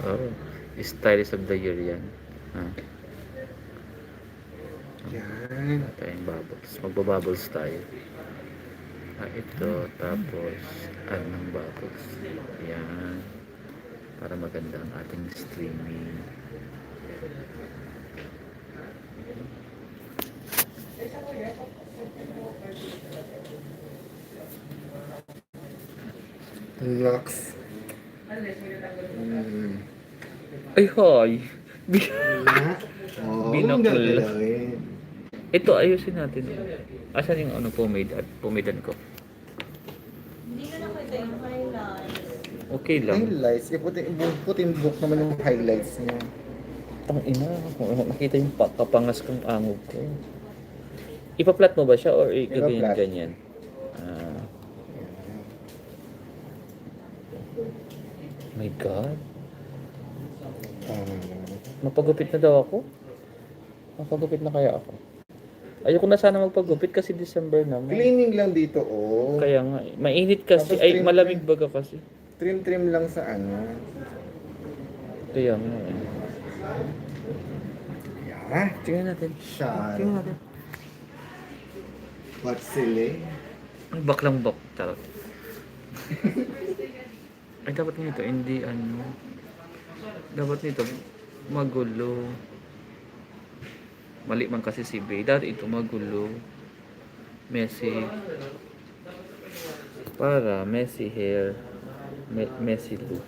Oh, stylist of the year yan. Ah, Yan. wala tayong bubbles. Magbabubbles tayo. Ito. Tapos, add ng bubbles. Yan. Para maganda ang ating streaming. Lux. Ay, hi! Na? Oo, Binakla. gagalawin. Ito, ayusin natin. Asan yung ano, pomade at pomadan ko? Hindi ko nakita yung highlights. Okay lang. Highlights. Puting book naman yung highlights niya. Tang ina, nakita yung kapangas kong angog ko. Ipa-flat mo ba siya or Ipa-flat. ganyan? Ah, my God. Mapagupit na daw ako? Mapagupit na kaya ako? Ayoko na sana magpagupit kasi December naman. Cleaning lang dito, oh. Kaya nga, mainit kasi. Tapos Ay, trim- malamig baga kasi. Trim-trim lang sa ano. Kaya nga eh. Yeah. Tingnan natin. Shot. Tingnan natin. What's silly? Ang baklang bak. Charot. Ay, dapat nito, hindi ano. Dapat nito, magulo. Mali man kasi si Bay. Dati ito magulo. Messy. Para messy hair. Messy look.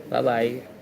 Bye-bye.